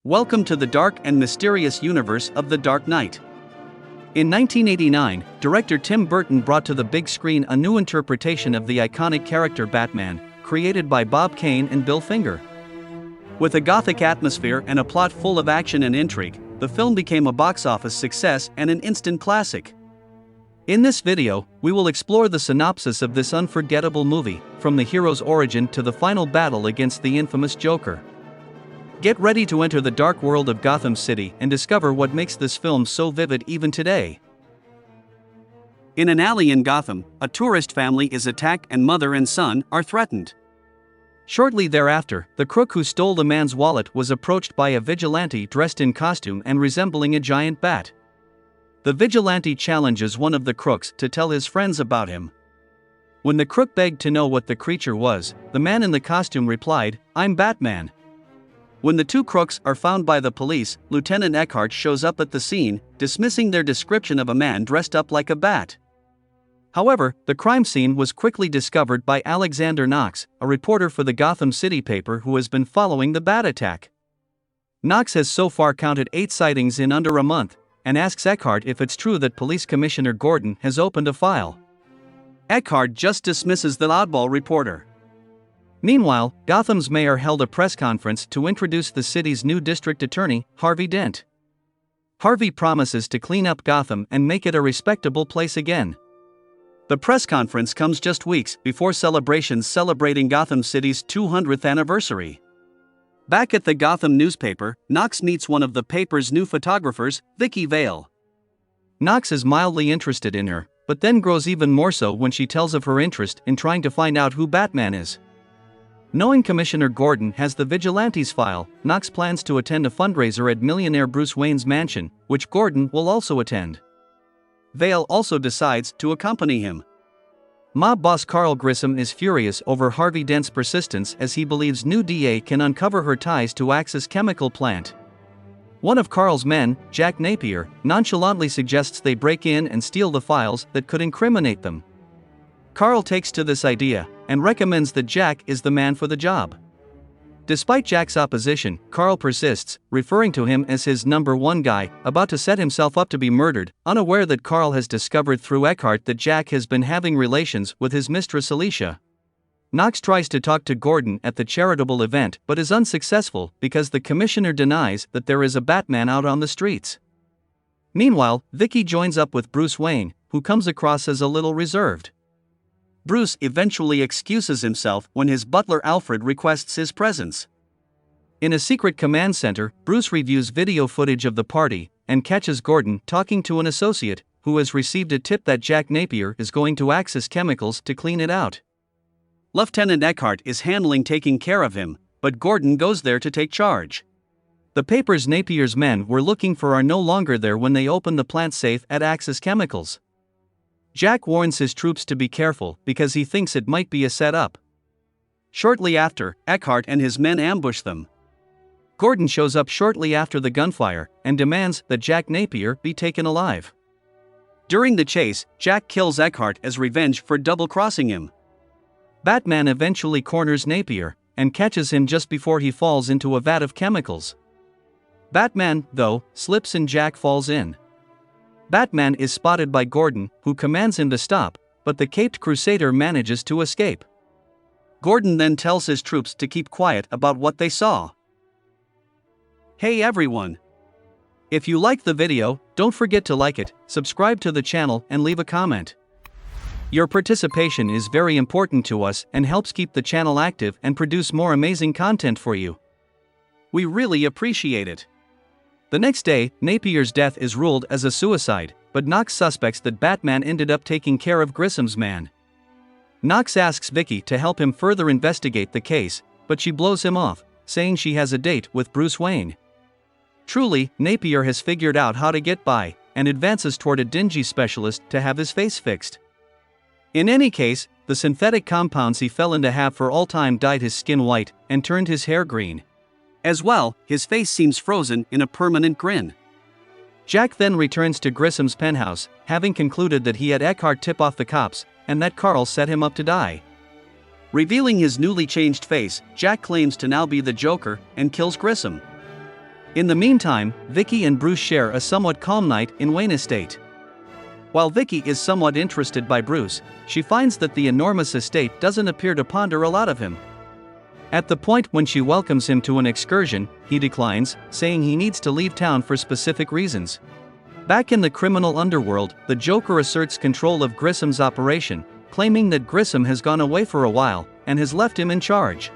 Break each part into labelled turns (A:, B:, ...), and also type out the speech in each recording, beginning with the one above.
A: Welcome to the dark and mysterious universe of The Dark Knight. In 1989, director Tim Burton brought to the big screen a new interpretation of the iconic character Batman, created by Bob Kane and Bill Finger. With a Gothic atmosphere and a plot full of action and intrigue, the film became a box office success and an instant classic. In this video, we will explore the synopsis of this unforgettable movie, from the hero's origin to the final battle against the infamous Joker. Get ready to enter the dark world of Gotham City and discover what makes this film so vivid even today. In an alley in Gotham, a tourist family is attacked and mother and son are threatened. Shortly thereafter, the crook who stole the man's wallet was approached by a vigilante dressed in costume and resembling a giant bat. The vigilante challenges one of the crooks to tell his friends about him. When the crook begged to know what the creature was, the man in the costume replied, "I'm Batman." When the two crooks are found by the police, Lieutenant Eckhart shows up at the scene, dismissing their description of a man dressed up like a bat. However, the crime scene was quickly discovered by Alexander Knox, a reporter for the Gotham City paper who has been following the bat attack. Knox has so far counted 8 sightings in under a month, and asks Eckhart if it's true that Police Commissioner Gordon has opened a file. Eckhart just dismisses the oddball reporter. Meanwhile, Gotham's mayor held a press conference to introduce the city's new district attorney, Harvey Dent. Harvey promises to clean up Gotham and make it a respectable place again. The press conference comes just weeks before celebrations celebrating Gotham City's 200th anniversary. Back at the Gotham newspaper, Knox meets one of the paper's new photographers, Vicky Vale. Knox is mildly interested in her, but then grows even more so when she tells of her interest in trying to find out who Batman is. Knowing Commissioner Gordon has the vigilante's file, Knox plans to attend a fundraiser at millionaire Bruce Wayne's mansion, which Gordon will also attend. Vale also decides to accompany him. Mob boss Carl Grissom is furious over Harvey Dent's persistence as he believes new DA can uncover her ties to Axis chemical plant. One of Carl's men, Jack Napier, nonchalantly suggests they break in and steal the files that could incriminate them. Carl takes to this idea, and recommends that Jack is the man for the job. Despite Jack's opposition, Carl persists, referring to him as his number one guy, about to set himself up to be murdered, unaware that Carl has discovered through Eckhart that Jack has been having relations with his mistress Alicia. Knox tries to talk to Gordon at the charitable event but is unsuccessful because the commissioner denies that there is a Batman out on the streets. Meanwhile, Vicky joins up with Bruce Wayne, who comes across as a little reserved. Bruce eventually excuses himself when his butler Alfred requests his presence. In a secret command center, Bruce reviews video footage of the party and catches Gordon talking to an associate who has received a tip that Jack Napier is going to Axis Chemicals to clean it out. Lieutenant Eckhart is handling taking care of him, but Gordon goes there to take charge. The papers Napier's men were looking for are no longer there when they open the plant safe at Axis Chemicals. Jack warns his troops to be careful because he thinks it might be a setup. Shortly after, Eckhart and his men ambush them. Gordon shows up shortly after the gunfire and demands that Jack Napier be taken alive. During the chase, Jack kills Eckhart as revenge for double-crossing him. Batman eventually corners Napier and catches him just before he falls into a vat of chemicals. Batman, though, slips and Jack falls in. Batman is spotted by Gordon, who commands him to stop, but the caped crusader manages to escape. Gordon then tells his troops to keep quiet about what they saw. Hey everyone! If you liked the video, don't forget to like it, subscribe to the channel and leave a comment. Your participation is very important to us and helps keep the channel active and produce more amazing content for you. We really appreciate it. The next day, Napier's death is ruled as a suicide, but Knox suspects that Batman ended up taking care of Grissom's man. Knox asks Vicky to help him further investigate the case, but she blows him off, saying she has a date with Bruce Wayne. Truly, Napier has figured out how to get by, and advances toward a dingy specialist to have his face fixed. In any case, the synthetic compounds he fell into have for all time dyed his skin white and turned his hair green. As well, his face seems frozen in a permanent grin. Jack then returns to Grissom's penthouse, having concluded that he had Eckhart tip off the cops, and that Carl set him up to die. Revealing his newly changed face, Jack claims to now be the Joker and kills Grissom. In the meantime, Vicky and Bruce share a somewhat calm night in Wayne Estate. While Vicky is somewhat interested by Bruce, she finds that the enormous estate doesn't appear to ponder a lot of him. At the point when she welcomes him to an excursion, he declines, saying he needs to leave town for specific reasons. Back in the criminal underworld, the Joker asserts control of Grissom's operation, claiming that Grissom has gone away for a while and has left him in charge.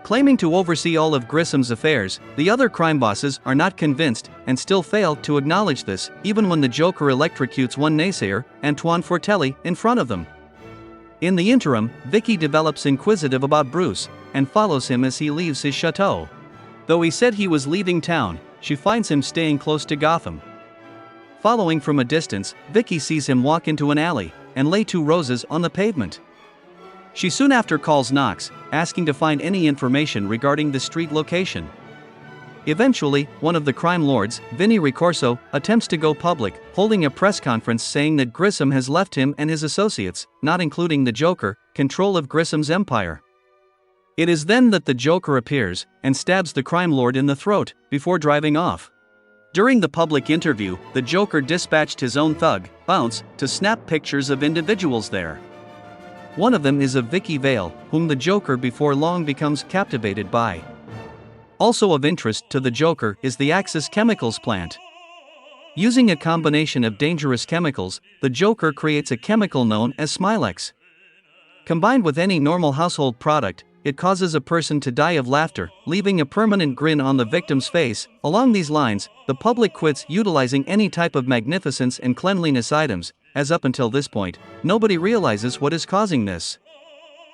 A: Claiming to oversee all of Grissom's affairs, the other crime bosses are not convinced and still fail to acknowledge this, even when the Joker electrocutes one naysayer, Antoine Fortelli, in front of them. In the interim, Vicky develops inquisitive about Bruce and follows him as he leaves his chateau. Though he said he was leaving town, she finds him staying close to Gotham. Following from a distance, Vicky sees him walk into an alley and lay 2 roses on the pavement. She soon after calls Knox, asking to find any information regarding the street location. Eventually, one of the crime lords, Vinny Ricorso, attempts to go public, holding a press conference saying that Grissom has left him and his associates, not including the Joker, control of Grissom's empire. It is then that the Joker appears and stabs the crime lord in the throat before driving off. During the public interview, the Joker dispatched his own thug, Bounce, to snap pictures of individuals there. One of them is of Vicky Vale, whom the Joker before long becomes captivated by. Also of interest to the Joker is the Axis Chemicals plant. Using a combination of dangerous chemicals, the Joker creates a chemical known as Smilex. Combined with any normal household product, it causes a person to die of laughter, leaving a permanent grin on the victim's face. Along these lines, the public quits utilizing any type of magnificence and cleanliness items, as up until this point, nobody realizes what is causing this.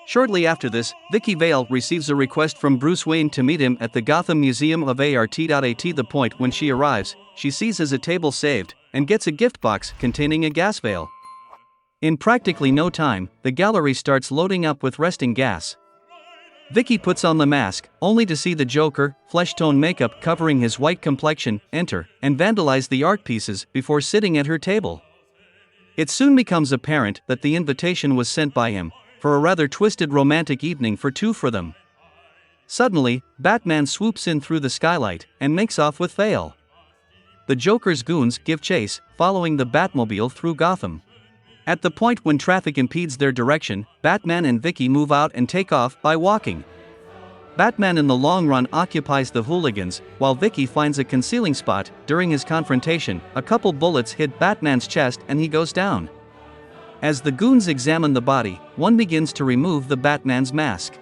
A: Shortly after this, Vicky Vale receives a request from Bruce Wayne to meet him at the Gotham Museum of Art. At the point when she arrives, she sees a table saved, and gets a gift box containing a gas vial. In practically no time, the gallery starts loading up with resting gas. Vicky puts on the mask, only to see the Joker, flesh-tone makeup covering his white complexion, enter, and vandalize the art pieces before sitting at her table. It soon becomes apparent that the invitation was sent by him, for a rather twisted romantic evening for 2 for them. Suddenly, Batman swoops in through the skylight and makes off with Vale. The Joker's goons give chase, following the Batmobile through Gotham. At the point when traffic impedes their direction, Batman and Vicky move out and take off by walking. Batman in the long run occupies the hooligans, while Vicky finds a concealing spot. During his confrontation, a couple bullets hit Batman's chest and he goes down. As the goons examine the body, one begins to remove the Batman's mask.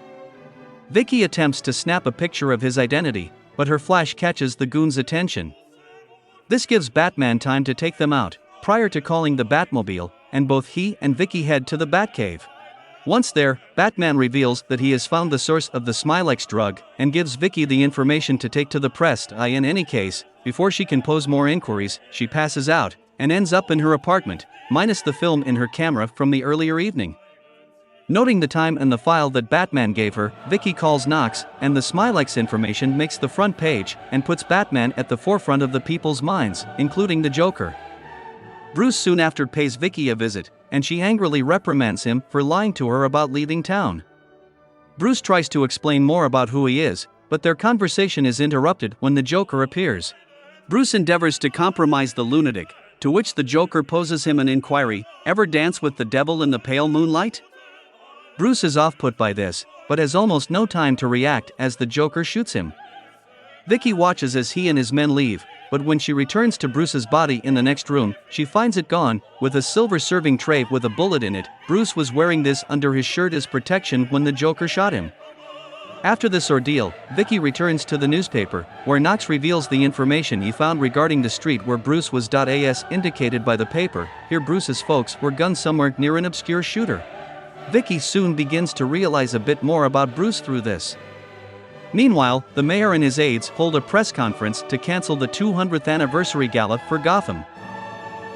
A: Vicky attempts to snap a picture of his identity, but her flash catches the goons' attention. This gives Batman time to take them out, prior to calling the Batmobile, and both he and Vicky head to the Batcave. Once there, Batman reveals that he has found the source of the Smilex drug, and gives Vicky the information to take to the press. In any case, before she can pose more inquiries, she passes out, and ends up in her apartment, minus the film in her camera from the earlier evening. Noting the time and the file that Batman gave her, Vicky calls Knox, and the Smilex information makes the front page, and puts Batman at the forefront of the people's minds, including the Joker. Bruce soon after pays Vicky a visit, and she angrily reprimands him for lying to her about leaving town. Bruce tries to explain more about who he is, but their conversation is interrupted when the Joker appears. Bruce endeavors to compromise the lunatic, to which the Joker poses him an inquiry: "Ever dance with the devil in the pale moonlight?" Bruce is off-put by this, but has almost no time to react as the Joker shoots him. Vicky watches as he and his men leave, but when she returns to Bruce's body in the next room, she finds it gone, with a silver serving tray with a bullet in it. Bruce was wearing this under his shirt as protection when the Joker shot him. After this ordeal, Vicky returns to the newspaper, where Knox reveals the information he found regarding the street where Bruce was. As indicated by the paper, here Bruce's folks were gunned somewhere near an obscure shooter. Vicky soon begins to realize a bit more about Bruce through this. Meanwhile, the mayor and his aides hold a press conference to cancel the 200th anniversary gala for Gotham.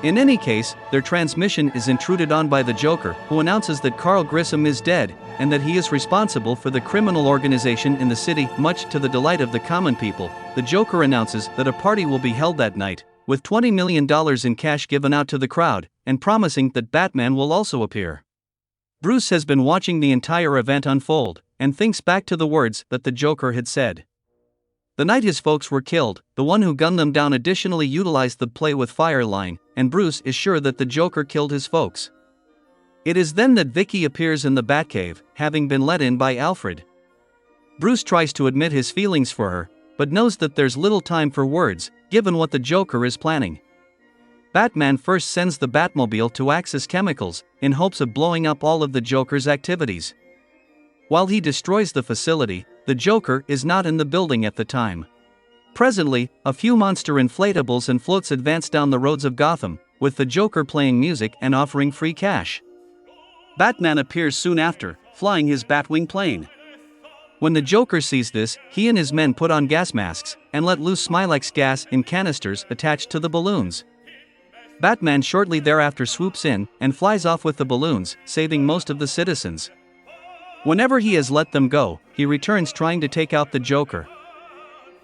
A: In any case, their transmission is intruded on by the Joker, who announces that Carl Grissom is dead, and that he is responsible for the criminal organization in the city. Much to the delight of the common people, the Joker announces that a party will be held that night, with $20 million in cash given out to the crowd, and promising that Batman will also appear. Bruce has been watching the entire event unfold, and thinks back to the words that the Joker had said. The night his folks were killed, the one who gunned them down additionally utilized the play with fire line, and Bruce is sure that the Joker killed his folks. It is then that Vicky appears in the Batcave, having been let in by Alfred. Bruce tries to admit his feelings for her, but knows that there's little time for words, given what the Joker is planning. Batman first sends the Batmobile to Axis Chemicals, in hopes of blowing up all of the Joker's activities. While he destroys the facility, the Joker is not in the building at the time. Presently, a few monster inflatables and floats advance down the roads of Gotham, with the Joker playing music and offering free cash. Batman appears soon after, flying his Batwing plane. When the Joker sees this, he and his men put on gas masks, and let loose Smilex gas in canisters attached to the balloons. Batman shortly thereafter swoops in, and flies off with the balloons, saving most of the citizens. Whenever he has let them go, he returns trying to take out the Joker.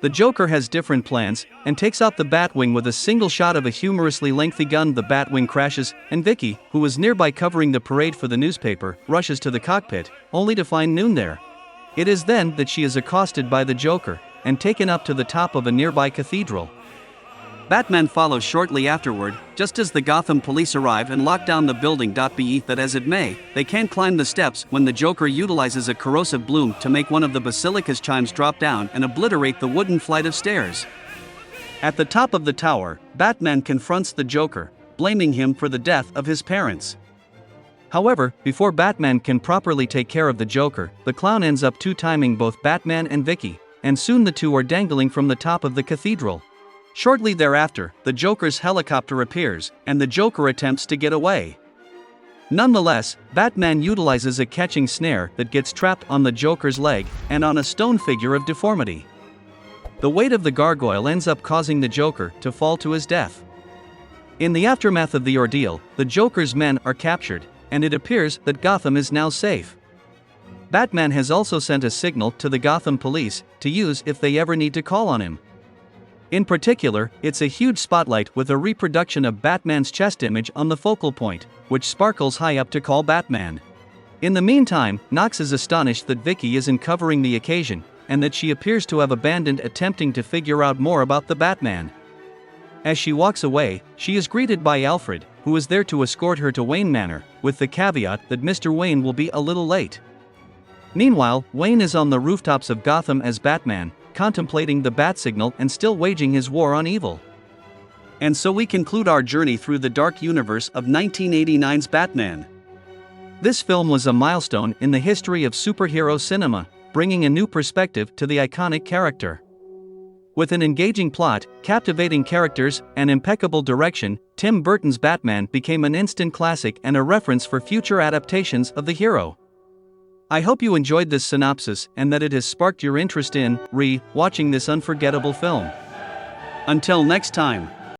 A: The Joker has different plans, and takes out the Batwing with a single shot of a humorously lengthy gun. The Batwing crashes, and Vicky, who was nearby covering the parade for the newspaper, rushes to the cockpit, only to find Noon there. It is then that she is accosted by the Joker, and taken up to the top of a nearby cathedral. Batman follows shortly afterward, just as the Gotham police arrive and lock down the building. Be that as it may, they can't climb the steps when the Joker utilizes a corrosive bloom to make one of the basilica's chimes drop down and obliterate the wooden flight of stairs. At the top of the tower, Batman confronts the Joker, blaming him for the death of his parents. However, before Batman can properly take care of the Joker, the clown ends up two-timing both Batman and Vicky, and soon the two are dangling from the top of the cathedral. Shortly thereafter, the Joker's helicopter appears, and the Joker attempts to get away. Nonetheless, Batman utilizes a catching snare that gets trapped on the Joker's leg, and on a stone figure of deformity. The weight of the gargoyle ends up causing the Joker to fall to his death. In the aftermath of the ordeal, the Joker's men are captured, and it appears that Gotham is now safe. Batman has also sent a signal to the Gotham police to use if they ever need to call on him. In particular, it's a huge spotlight with a reproduction of Batman's chest image on the focal point, which sparkles high up to call Batman. In the meantime, Knox is astonished that Vicky isn't covering the occasion, and that she appears to have abandoned attempting to figure out more about the Batman. As she walks away, she is greeted by Alfred, who is there to escort her to Wayne Manor, with the caveat that Mr. Wayne will be a little late. Meanwhile, Wayne is on the rooftops of Gotham as Batman, contemplating the bat signal and still waging his war on evil. And so we conclude our journey through the dark universe of 1989's Batman. This film was a milestone in the history of superhero cinema, bringing a new perspective to the iconic character. With an engaging plot, captivating characters, and impeccable direction, Tim Burton's Batman became an instant classic and a reference for future adaptations of the hero. I hope you enjoyed this synopsis and that it has sparked your interest in watching this unforgettable film. Until next time.